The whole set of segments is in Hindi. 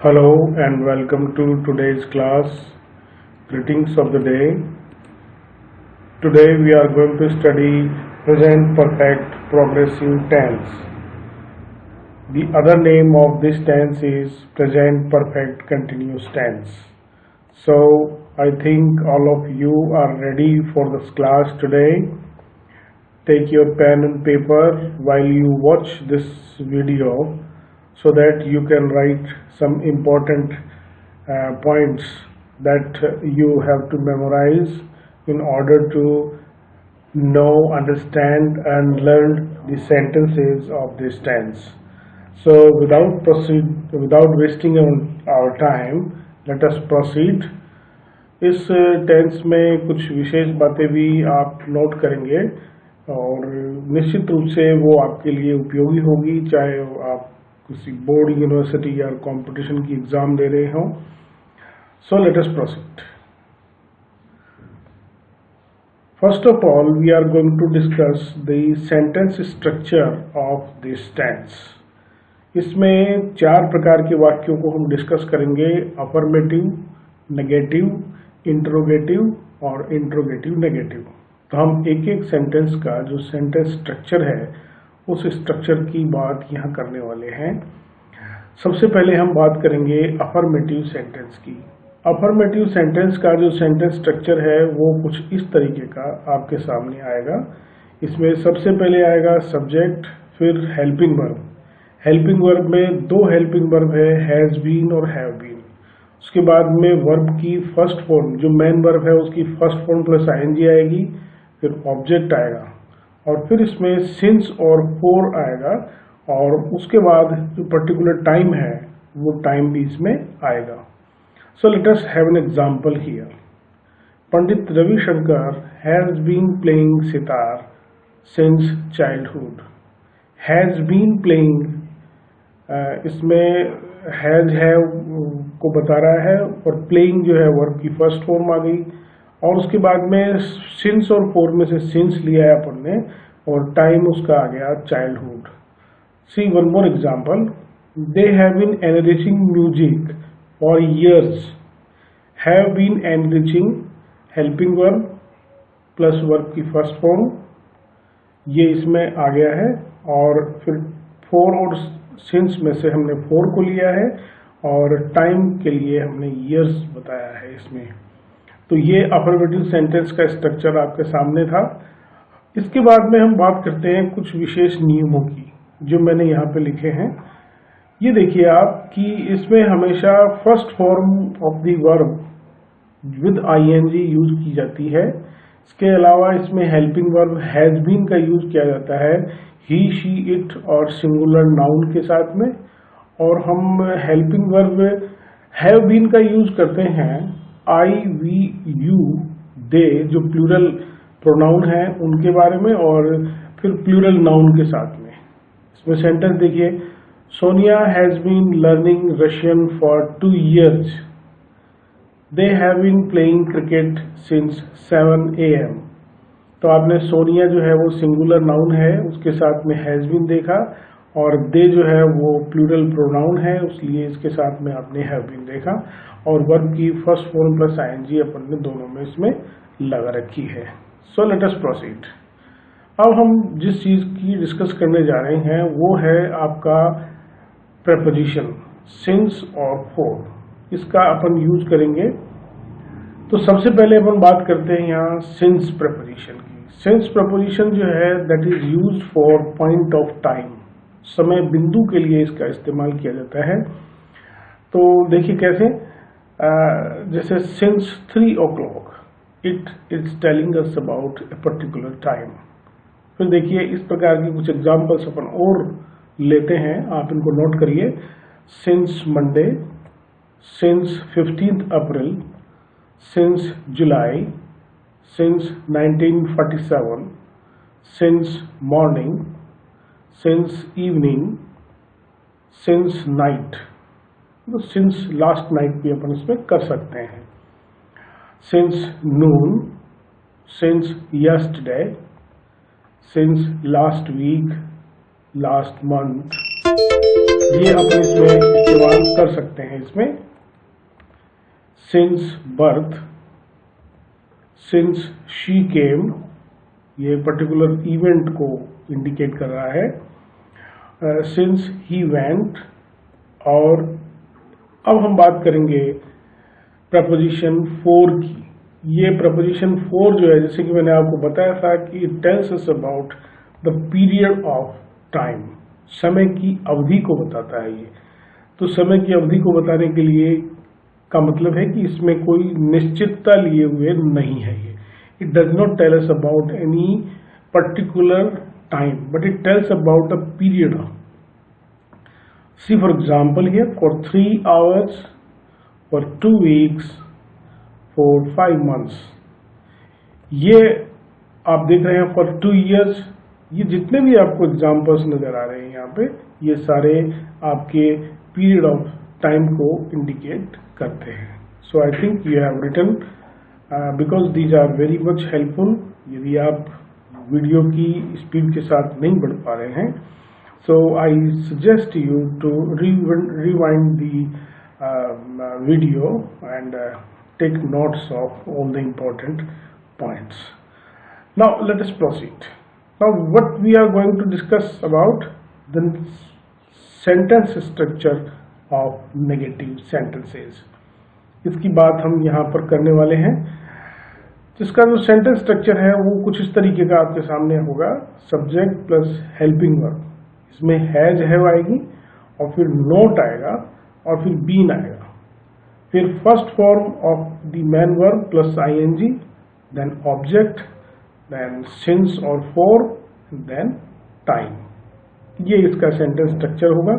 Hello and welcome to today's class. Greetings of the day. Today we are going to study present perfect progressive tense. The other name of this tense is present perfect continuous tense. So I think all of you are ready for this class today. Take your pen and paper while you watch this video so that you can write some important points that you have to memorize in order to know, understand and learn the sentences of this tense. So without wasting our time, let us proceed. इस टेंस में कुछ विशेष बातें भी आप नोट करेंगे और निश्चित रूप से वो आपके लिए उपयोगी होगी, चाहे आप किसी बोर्ड, यूनिवर्सिटी या कंपटीशन की एग्जाम दे रहे हों. So let us proceed. First of all we are going to discuss the sentence structure of this tense. इसमें 4 प्रकार के वाक्यों को हम डिस्कस करेंगे: अफर्मेटिव, नेगेटिव, इंटरोगेटिव और इंटरोगेटिव नेगेटिव. तो हम एक एक सेंटेंस का जो सेंटेंस स्ट्रक्चर है उस स्ट्रक्चर की बात यहाँ करने वाले हैं. सबसे पहले हम बात करेंगे अफर्मेटिव सेंटेंस की. अफर्मेटिव सेंटेंस का जो सेंटेंस स्ट्रक्चर है वो कुछ इस तरीके का आपके सामने आएगा. इसमें सबसे पहले आएगा सब्जेक्ट, फिर हेल्पिंग वर्ब. हेल्पिंग वर्ब में 2 हेल्पिंग वर्ब है, हैज बीन और हैव बीन. उसके बाद में वर्ब की फर्स्ट फॉर्म, जो मेन वर्ब है उसकी फर्स्ट फॉर्म प्लस आईएनजी आएगी, फिर ऑब्जेक्ट आएगा और फिर इसमें सिंस और फॉर आएगा और उसके बाद जो पर्टिकुलर टाइम है वो टाइम भी इसमें आएगा. So let us have an example here. Pandit Ravi Shankar has been playing sitar since childhood. Has been playing, इसमें हैज हैव को बता रहा है और प्लेइंग जो है वर्ब की फर्स्ट फॉर्म आ गई और उसके बाद में सिंस और फॉर में से सिंस लिया है अपन ने और टाइम उसका आ गया childhood. See one more example. They have been enriching music for years. Have been enriching helping verb plus verb की फर्स्ट फॉर्म, ये इसमें आ गया है और फिर फॉर और सिंस में से हमने फॉर को लिया है और टाइम के लिए हमने ईयर्स बताया है इसमें. तो ये अफर्मेटिव सेंटेंस का स्ट्रक्चर आपके सामने था. इसके बाद में हम बात करते हैं कुछ विशेष नियमों की जो मैंने यहाँ पे लिखे हैं. ये देखिए आप कि इसमें हमेशा first form of the verb with ING use की जाती है. इसके अलावा इसमें हेल्पिंग वर्ब हैज बीन का यूज किया जाता है ही, शी, इट और सिंगुलर नाउन के साथ में. और हम हेल्पिंग वर्ब हैव बीन का यूज करते हैं आई, वी, यू, दे, जो प्लूरल प्रोनाउन है उनके बारे में और फिर प्लूरल नाउन के साथ में. इसमें सेंटेंस देखिए. Sonia has been learning Russian for 2 years. They have been playing cricket since 7 AM. तो आपने सोनिया जो है वो सिंगुलर नाउन है, उसके साथ में हैज बीन देखा और दे जो है वो प्लूरल प्रोनाउन है, इसलिए इसके साथ में आपने हैव बीन देखा और वर्ब की फर्स्ट फॉर्म प्लस आईएनजी अपन ने दोनों में इसमें लगा रखी है. सो लेट अस प्रोसीड. अब हम जिस चीज की डिस्कस करने जा रहे हैं वो है आपका प्रेपोजिशन सिंस और फॉर. इसका अपन यूज करेंगे. तो सबसे पहले अपन बात करते हैं यहाँ सिंस प्रेपोजिशन की. सिंस प्रेपोजिशन जो है that is used for point of time. समय बिंदु के लिए इसका इस्तेमाल किया जाता है. तो देखिए कैसे, जैसे since 3 o'clock it is telling us about a particular time. फिर देखिए इस प्रकार की कुछ एग्जांपल्स अपन और लेते हैं, आप इनको नोट करिए. Since Monday, since 15th April, since July, since 1947, since morning, since evening, since night. तो सिंस लास्ट नाइट भी अपन इसमें कर सकते हैं. Since noon, since yesterday, since last week, last month, ये अपन इसमें इस्तेमाल कर कर सकते हैं इसमें since birth, since she came, ये पर्टिकुलर इवेंट को इंडिकेट कर रहा है, सिंस ही वेंट। और अब हम बात करेंगे प्रपोजिशन 4 की। ये प्रपोजिशन 4 जो है, जैसे कि मैंने आपको बताया था कि it tells us about the period of time, समय की अवधि को बताता है ये। तो समय की अवधि को बताने के लिए का मतलब है कि इसमें कोई निश्चितता लिए हुए नहीं है ये। It does not tell us about any particular time, but it tells about the period of. See for example here, for 3 hours, for 2 weeks, for 5 months. ये आप देख रहे हैं for 2 years। ये जितने भी आपको एग्जाम्पल्स नजर आ रहे हैं यहाँ पे, ये सारे आपके पीरियड ऑफ टाइम को इंडिकेट करते हैं। So I think you have written, because these are very much helpful. यदि आप वीडियो की स्पीड के साथ नहीं बढ़ पा रहे हैं, so I suggest you to rewind the video and take notes of all the important points. Now let us proceed. Now what we are going to discuss about the sentence structure of negative sentences. इसकी बात हम यहाँ पर करने वाले हैं, जिसका जो सेंटेंस स्ट्रक्चर है वो कुछ इस तरीके का आपके सामने होगा। सब्जेक्ट प्लस हेल्पिंग वर्ब, इसमें हैज हैव आएगी और फिर नोट आएगा और फिर बीन आएगा, फिर first form of the main verb plus ING, then object, then since और फॉर, देन टाइम। ये इसका सेंटेंस स्ट्रक्चर होगा।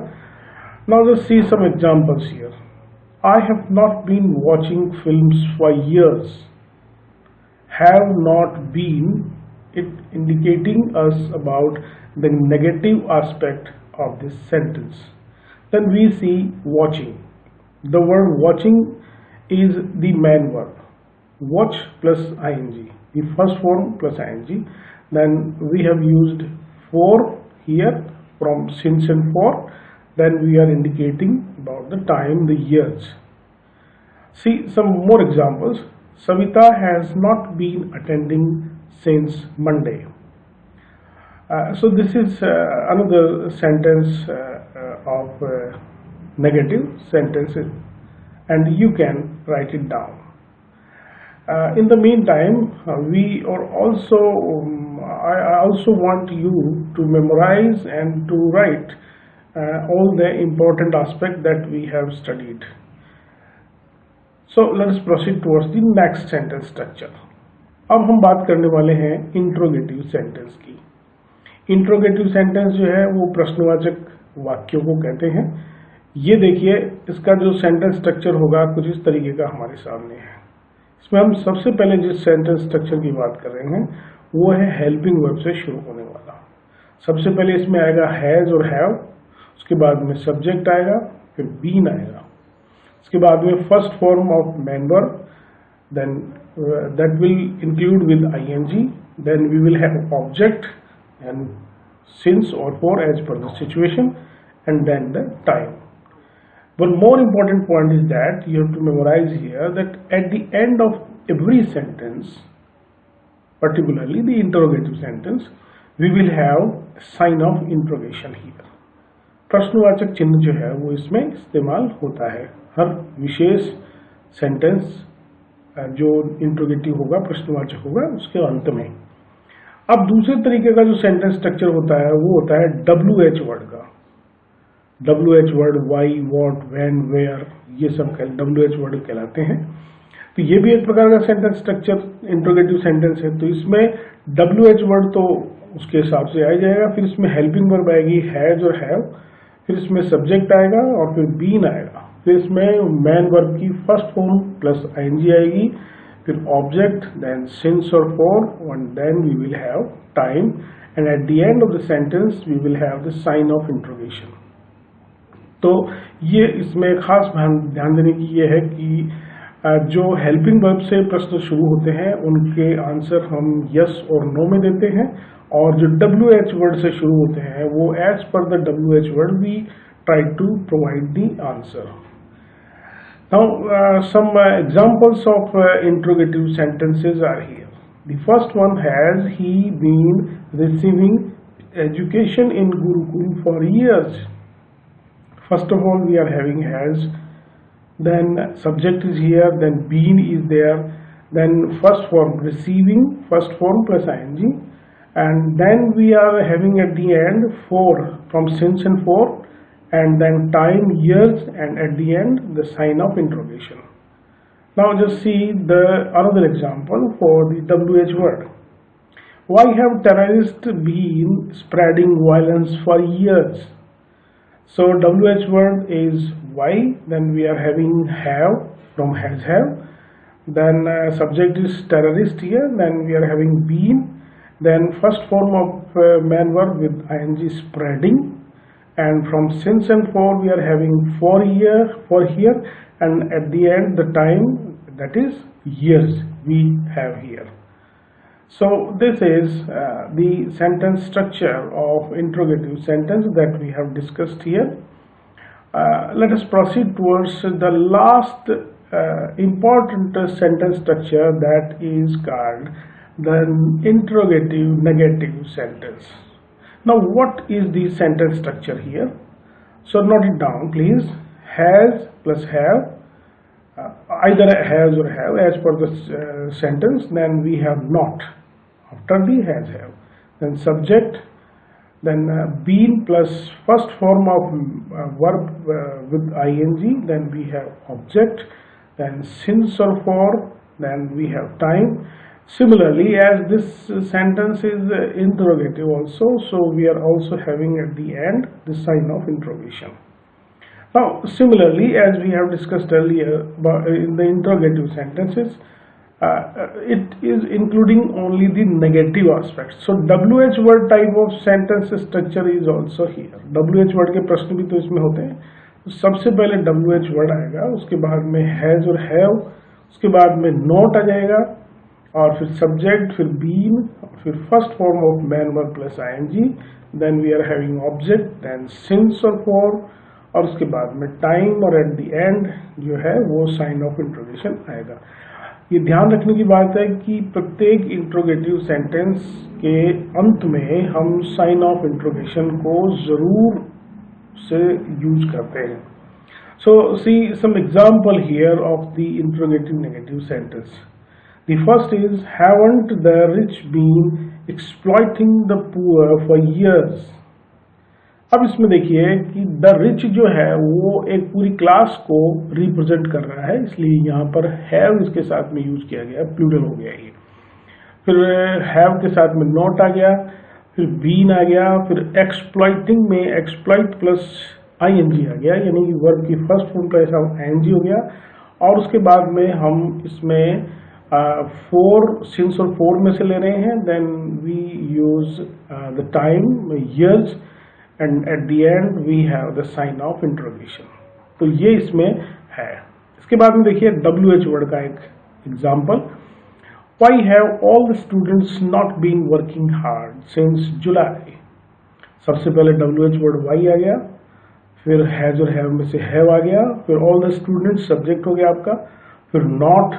Now just see some examples here. I have not been watching films for years. Have not been, it indicating us about the negative aspect of this sentence. Then we see watching. The word watching is the main verb. Watch plus ing, the first form plus ing. Then we have used for here from since and for. Then we are indicating about the time, the years. See some more examples. Savita has not been attending since Monday. So this is another sentence of negative sentences, and you can write it down. In the meantime, we are also I also want you to memorize and to write all the important aspects that we have studied. So let us proceed towards the next sentence structure. अब हम बात करने वाले हैं इंट्रोगेटिव सेंटेंस की। इंट्रोगेटिव सेंटेंस जो है वो प्रश्नवाचक वाक्यों को कहते हैं। ये देखिए, इसका जो सेंटेंस स्ट्रक्चर होगा कुछ इस तरीके का हमारे सामने है। इसमें हम सबसे पहले जिस सेंटेंस स्ट्रक्चर की बात कर रहे हैं वो है हेल्पिंग वर्ब से शुरू होने वाला। सबसे पहले इसमें आएगा हैज और हैव, उसके बाद में सब्जेक्ट आएगा, फिर बीन आएगा, उसके बाद में first form of man verb, then that will include with ing, then we will have object and since or for as per the situation, and then the time. One more important point is that you have to memorize here that at the end of every sentence, particularly the interrogative sentence, we will have sign of interrogation here. प्रश्नवाचक चिन्ह जो है वो इसमें इस्तेमाल होता है हर विशेष सेंटेंस जो इंट्रोगेटिव होगा, प्रश्नवाचक होगा, उसके अंत में। अब दूसरे तरीके का जो सेंटेंस स्ट्रक्चर होता है वो होता है WH वर्ड का। WH word why, what, when, where, ये सब WH वर्ड कहलाते हैं। तो ये भी एक प्रकार का सेंटेंस स्ट्रक्चर इंट्रोगेटिव सेंटेंस है। तो इसमें WH वर्ड तो उसके हिसाब से आ जाएगा, फिर इसमें हेल्पिंग वर्ब आएगी हैज और हैव, फिर इसमें सब्जेक्ट आएगा और फिर बीन आएगा, फिर इसमें मैन वर्ब की फर्स्ट फॉर्म प्लस आईएनजी आएगी, फिर ऑब्जेक्ट, देन सिंस और for, and then we will have time, and at the end of the sentence we will have the sign of interrogation. तो ये इसमें खास ध्यान देने की ये है कि जो हेल्पिंग वर्ब से प्रश्न शुरू होते हैं उनके आंसर हम यस और नो में देते हैं, और जो WH वर्ड से शुरू होते हैं वो as per the WH word we try to provide the answer. Now, some examples of interrogative sentences are here. The first one, has he been receiving education in Gurukul for years? First of all, we are having has, then subject is here, then been is there, then first form receiving, first form plus ing, and then we are having at the end for, from since and for, and then time, years, and at the end the sign of interrogation. Now just see the another example for the WH word. Why have terrorists been spreading violence for years? So WH word is why, then we are having have from has have, then subject is terrorist here, then we are having been, then first form of man verb with ing spreading, and from since and for we are having for here, and at the end the time, that is years, we have here. So this is the sentence structure of interrogative sentence that we have discussed here. Let us proceed towards the last important sentence structure, that is called the interrogative negative sentence. Now what is the sentence structure here? So note it down please. Has plus have, either has or have as per the sentence, then we have not after the has have, then subject, then been plus first form of verb with ing, then we have object, then since or for, then we have time. Similarly, as this sentence is interrogative also, so we are also having at the end the sign of interrogation. Now similarly, as we have discussed earlier in the interrogative sentences, it is including only the negative aspects. So WH word type of sentence structure is also here. WH word के प्रश्न भी तो इसमें होते हैं. तो सबसे पहले WH word आएगा, उसके बाद में has और have, उसके बाद में not आ जाएगा, और फिर subject, फिर been, फिर first form of man verb plus ing, then we are having object, then since or for, और उसके बाद में time, और at the end जो है वो sign of interrogation आएगा. ये ध्यान रखने की बात है कि प्रत्येक इंट्रोगेटिव सेंटेंस के अंत में हम साइन ऑफ इंट्रोगेशन को जरूर से यूज करते हैं. So see some example here of the interrogative negative sentence. The first is, haven't the rich been exploiting the poor for years. अब इसमें देखिए कि द रिच जो है वो एक पूरी क्लास को रिप्रेजेंट कर रहा है, इसलिए यहाँ पर हैव इसके साथ में यूज किया गया, प्लूरल हो गया ये. फिर हैव के साथ में नॉट आ गया, फिर बीन आ गया, फिर एक्सप्लॉइटिंग में एक्सप्लॉइट प्लस आईएनजी आ गया, यानी कि वर्ब की फर्स्ट फॉर्म का ऐसा आईएनजी हो गया. और उसके बाद में हम इसमें फोर, सिंस और फोर में से ले रहे हैं, then we use the time, years, and at the end we have the sign of interrogation. तो ये इसमें है. इसके बाद में देखिए WH word का एक example. Why have all the students not been working hard since July? सबसे पहले WH word why आ गया, फिर has और have में से have आ गया, फिर all the students subject हो गया आपका, फिर not,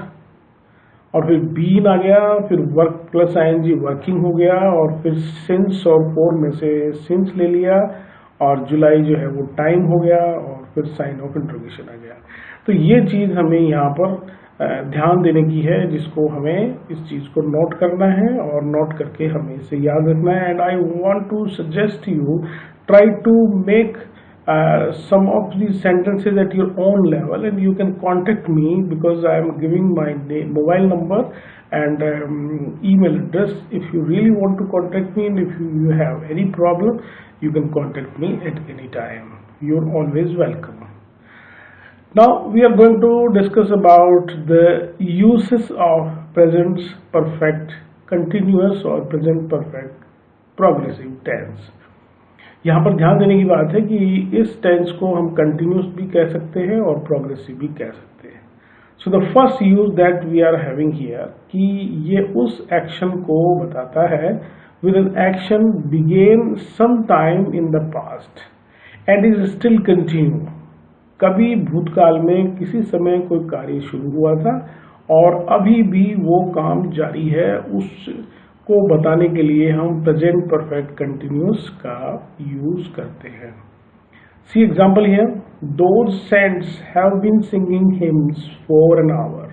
और फिर बीन आ गया, फिर वर्क प्लस आईएनजी वर्किंग हो गया, और फिर सिंस और फोर में से सिंस ले लिया, और जुलाई जो है वो टाइम हो गया, और फिर साइन ऑफ इंट्रोगेशन आ गया. तो ये चीज़ हमें यहाँ पर ध्यान देने की है, जिसको हमें इस चीज़ को नोट करना है और नोट करके हमें इसे याद रखना है. And I want to suggest you try to make some of these sentences at your own level, and you can contact me because I am giving my mobile number and email address. If you really want to contact me, and if you have any problem, you can contact me at any time. You're always welcome. Now we are going to discuss about the uses of present perfect continuous or present perfect progressive tense. यहाँ पर ध्यान देने की बात है कि इस टेंस को हम कंटिन्यूस भी कह सकते हैं और प्रोग्रेसिव भी कह सकते हैं. So the first use that we are having here, कि ये उस एक्शन को बताता है with an action began some time in the past and is still continue. कभी भूतकाल में किसी समय कोई कार्य शुरू हुआ था और अभी भी वो काम जारी है, उसको बताने के लिए हम प्रेजेंट परफेक्ट कंटिन्यूअस का यूज करते हैं। See example here, those saints have been singing hymns for an hour.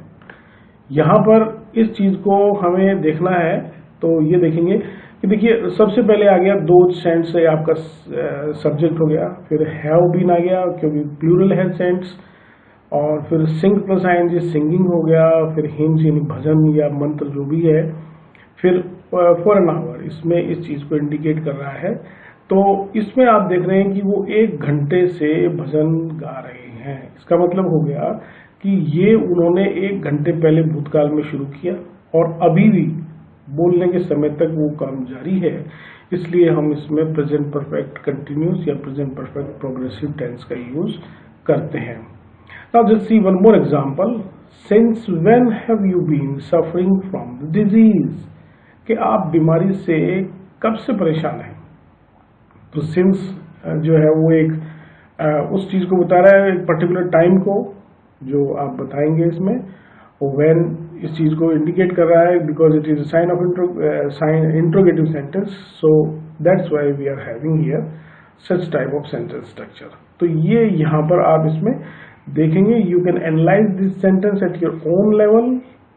यहाँ पर इस चीज को हमें देखना है, तो ये देखेंगे कि देखिए सबसे पहले आ गया दो सेंट्स से आपका सब्जेक्ट हो गया, फिर हैव बीन आ गया क्योंकि प्लूरल है सेंट्स, और फिर सिंग प्लस आईएनजी सिंगिंग हो गया, फिर हिम्स यानी भजन या मंत्र जो भी है, फिर फॉर एन आवर, इसमें इस चीज को इंडिकेट कर रहा है। तो इसमें आप देख रहे हैं कि वो 1 घंटे से भजन गा रहे हैं। इसका मतलब हो गया कि ये उन्होंने 1 घंटे पहले भूतकाल में शुरू किया और अभी भी बोलने के समय तक वो काम जारी है, इसलिए हम इसमें प्रेजेंट परफेक्ट कंटिन्यूअस या प्रेजेंट परफेक्ट प्रोग्रेसिव टेंस का यूज करते हैं। Now just see one more example, since when have you been suffering from the disease, कि आप बीमारी से कब से परेशान हैं। तो सिंस जो है वो एक उस चीज को बता रहा है, एक पर्टिकुलर टाइम को जो आप बताएंगे इसमें, व्हेन इस चीज को इंडिकेट कर रहा है because it is a sign of interrogative sentence, so that's why we are having here such type of sentence structure. तो ये यहाँ पर आप इसमें देखेंगे, you can analyse this sentence at your own level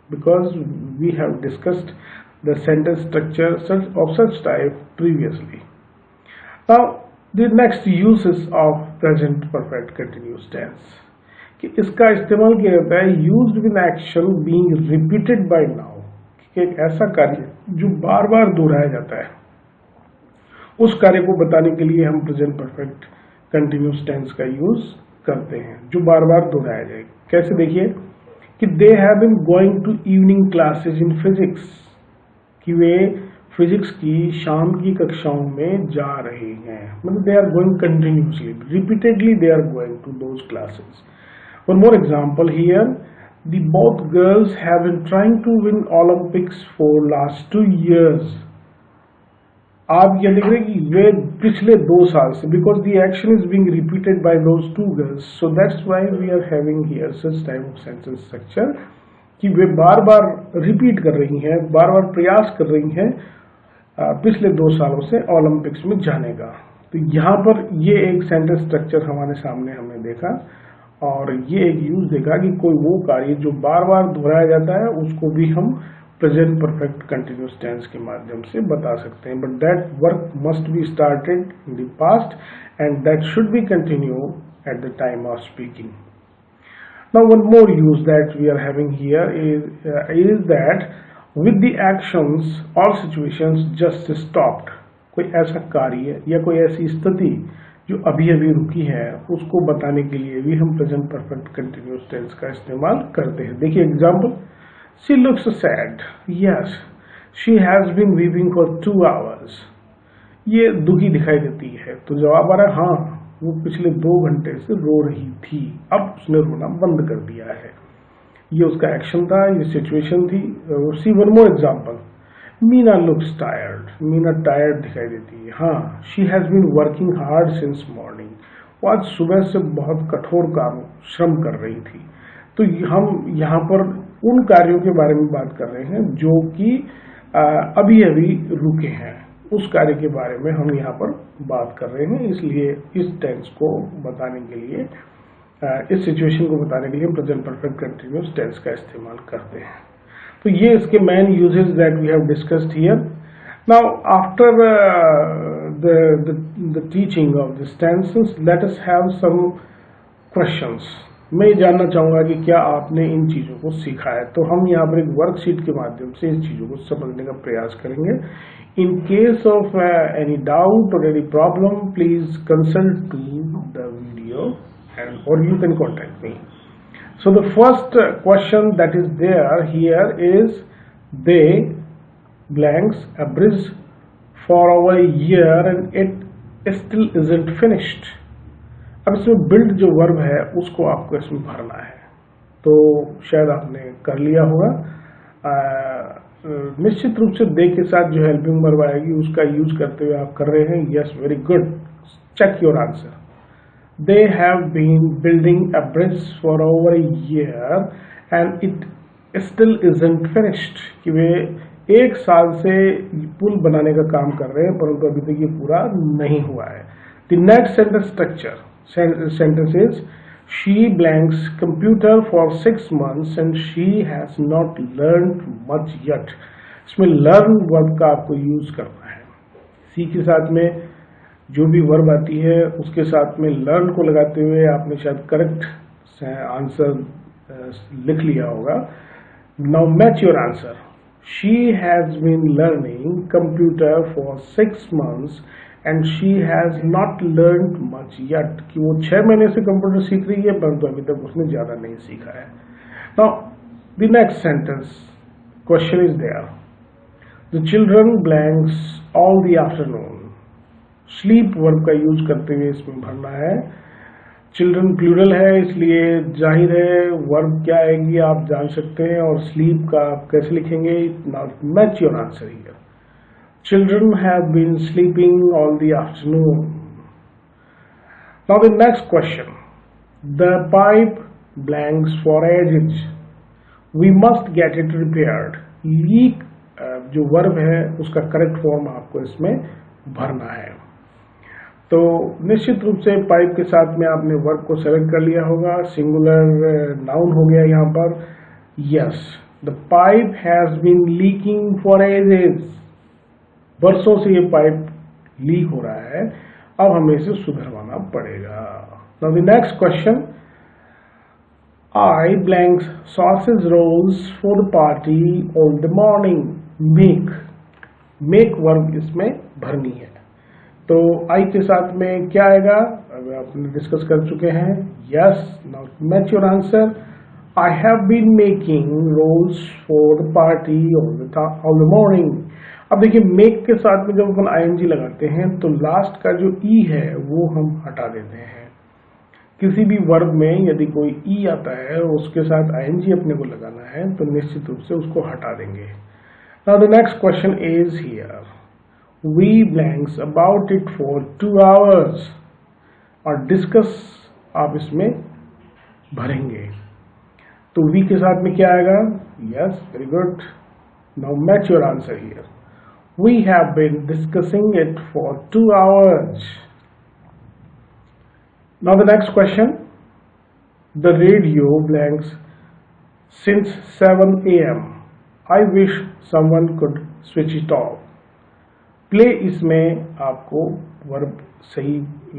because we have discussed the sentence structure of such type previously. Now, the next uses of present perfect continuous tense, कि इसका इस्तेमाल किया जाता है used with action being repeated by now, कि एक ऐसा कार्य जो बार बार दोहराया जाता है, उस कार्य को बताने के लिए हम present perfect continuous tense का यूज करते हैं, जो बार बार दोहराया जाए। कैसे देखिए कि they have been going to evening classes in physics, कि वे फिजिक्स की शाम की कक्षाओं में जा रहे हैं, मतलब they are going continuously, repeatedly they are going to those classes. One more example here, the both girls have been trying to win Olympics for last 2 years। आप ये देख रहे हैं कि वे पिछले 2 साल से, because the action is being repeated by those 2 girls, so that's why we are having here such type of sentence structure, कि वे बार बार रिपीट कर रही हैं, बार बार प्रयास कर रही हैं पिछले 2 सालों से ओलंपिक्स में जाने का। तो यहाँ पर ये एक सेंटेंस स्ट्रक्चर हमारे सामने हमने देखा, और ये एक यूज देखा कि कोई वो कार्य जो बार बार दोहराया जाता है उसको भी हम प्रेजेंट परफेक्ट कंटिन्यूअस टेंस के माध्यम से बता सकते हैं, but that work must be started in the past and that should be continue at the time of speaking. Now one more use that we are having here is that with the actions or situations just stopped, कोई ऐसा कार्य या कोई ऐसी स्थिति जो अभी अभी रुकी है उसको बताने के लिए भी हम प्रेजेंट परफेक्ट कंटिन्यूअस टेंस का इस्तेमाल करते हैं। देखिए example, she looks sad, yes she has been weeping for 2 hours, ये दुखी दिखाई देती है। तो जवाब आ रहा है हाँ, वो पिछले 2 घंटे से रो रही थी, अब उसने रोना बंद कर दिया है। ये उसका एक्शन था, ये सिचुएशन थी। See one more example, Meena looks tired, Meena tired दिखाई देती है। हाँ, she has been working hard since morning, वो आज सुबह से बहुत कठोर काम श्रम कर रही थी। तो हम यहाँ पर उन कार्यों के बारे में बात कर रहे हैं जो कि अभी अभी रुके हैं, उस कार्य के बारे में हम यहाँ पर बात कर रहे हैं, इसलिए इस टेंस को बताने के लिए, इस सिचुएशन को बताने के लिए हम प्रेजेंट परफेक्ट कंटिन्यूअस टेंस का इस्तेमाल करते हैं। तो ये इसके main uses that we have discussed here. Now after the teaching of this tenses, let us have some questions. मैं जानना चाहूंगा कि क्या आपने इन चीजों को सीखा है। तो हम यहाँ पर एक वर्कशीट के माध्यम से इन चीजों को समझने का प्रयास करेंगे। In case of any doubt और any problem, please consult to the video or you can contact me. So the first question that is there here is, they blanks a bridge for over a year and it still isn't finished। अब इसमें build जो वर्ब है उसको आपको इसमें भरना है, तो शायद आपने कर लिया होगा। निश्चित रूप से दे के साथ जो हेल्पिंग वर्ब आएगी उसका यूज करते हुए आप कर रहे हैं। Yes, very good, check your answer. They have been building a bridge for over a year and it still isn't finished. कि वे 1 साल से पुल बनाने का काम कर रहे हैं परंतु अभी तक ये पूरा नहीं हुआ है. The next sentence structure sentence is she blanks computer for 6 months and she has not learned much yet. इसमें learn वर्ब का आपको यूज करना है. सी के साथ में जो भी वर्ब आती है उसके साथ में learn को लगाते हुए आपने शायद करेक्ट आंसर लिख लिया होगा. Now match your answer. She has been learning computer for 6 months and she has not learned much yet. कि वो 6 महीने से कंप्यूटर सीख रही है परंतु अभी तक उसने ज्यादा नहीं सीखा है. Now the next sentence question is there. The children blanks all the afternoon. Sleep verb का यूज करते हुए इसमें भरना है. चिल्ड्रन प्लूरल है इसलिए जाहिर है वर्ब क्या आएगी आप जान सकते हैं और स्लीप का आप कैसे लिखेंगे. Match your answer here. Children have been sleeping all the afternoon. Now the next question. The pipe blanks for ages. We must get it repaired. Leak जो वर्ब है उसका करेक्ट फॉर्म आपको इसमें भरना है. तो निश्चित रूप से पाइप के साथ में आपने वर्ब को सेलेक्ट कर लिया होगा. सिंगुलर नाउन हो गया यहाँ पर. Yes, the pipe has been leaking for ages. बरसों से ये पाइप लीक हो रहा है, अब हमें इसे सुधरवाना पड़ेगा. Now the next question. I blanks sausage rolls for the party on the morning. Make verb इसमें भरनी है. तो I के साथ में क्या आएगा अब आपने डिस्कस कर चुके हैं. Yes, now match your answer. I have been making rolls for the party on the morning. अब देखिए मेक के साथ में जब अपन ing लगाते हैं तो लास्ट का जो ई है वो हम हटा देते हैं. किसी भी वर्ब में यदि कोई ई आता है और उसके साथ ing अपने को लगाना है तो निश्चित रूप से उसको हटा देंगे. Now the next question is here. We blanks about it for 2 hours. और डिस्कस आप इसमें भरेंगे. तो वी के साथ में क्या आएगा. Yes, very good. Now match your answer here. We have been discussing it for 2 hours. Now the next question. The radio blanks since 7 a.m. I wish someone could switch it off. Play इसमें आपको वर्ब सही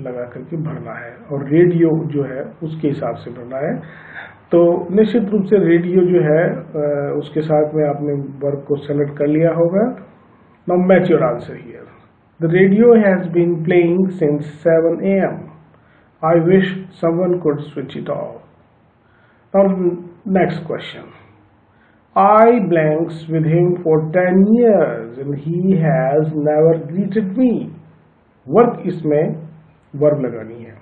लगा करके भरना है और रेडियो जो है उसके हिसाब से भरना है. तो निश्चित रूप से रेडियो जो है उसके साथ में आपने वर्ब को सेलेक्ट कर लिया होगा. Now match your answer here. The radio has been playing since 7 a.m. I wish someone could switch it off. Now next question. I blanks with him for 10 years and he has never greeted me. Verb इसमें वर्ब लगानी है.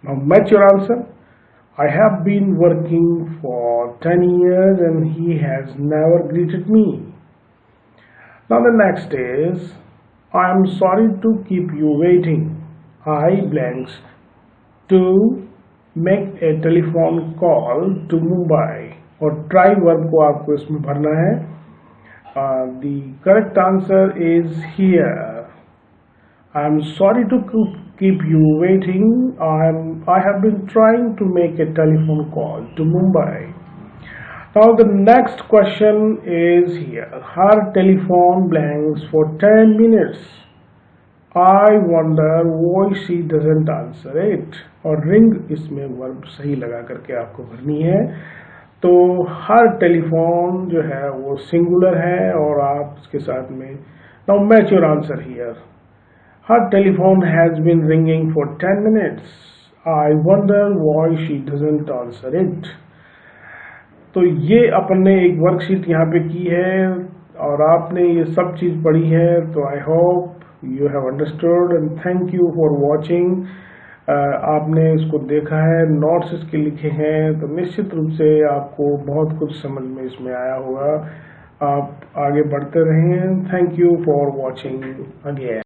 Now match your answer. I have been working for 10 years and he has never greeted me. Now the next is I am sorry to keep you waiting. I blanks to make a telephone call to Mumbai. और ट्राई वर्ब को आपको इसमें भरना है. The correct answer is here. I am sorry to keep you waiting. I have been trying to make a telephone call to Mumbai. Now the next question is here. Her telephone blanks for 10 minutes. I wonder why she doesn't answer it. और रिंग इसमें वर्ब सही लगा करके आपको भरनी है. तो हर टेलीफोन जो है वो सिंगुलर है और आप इसके साथ में. Now match your answer here. Her telephone has been ringing for 10 minutes. I wonder why she doesn't answer it. तो ये अपन ने एक वर्कशीट यहाँ पे की है और आपने ये सब चीज पढ़ी है. तो I hope you have understood and thank you for watching. आपने इसको देखा है, नोट्स इसके लिखे हैं, तो निश्चित रूप से आपको बहुत कुछ समझ में इसमें आया होगा. आप आगे बढ़ते रहें. Thank you for watching again.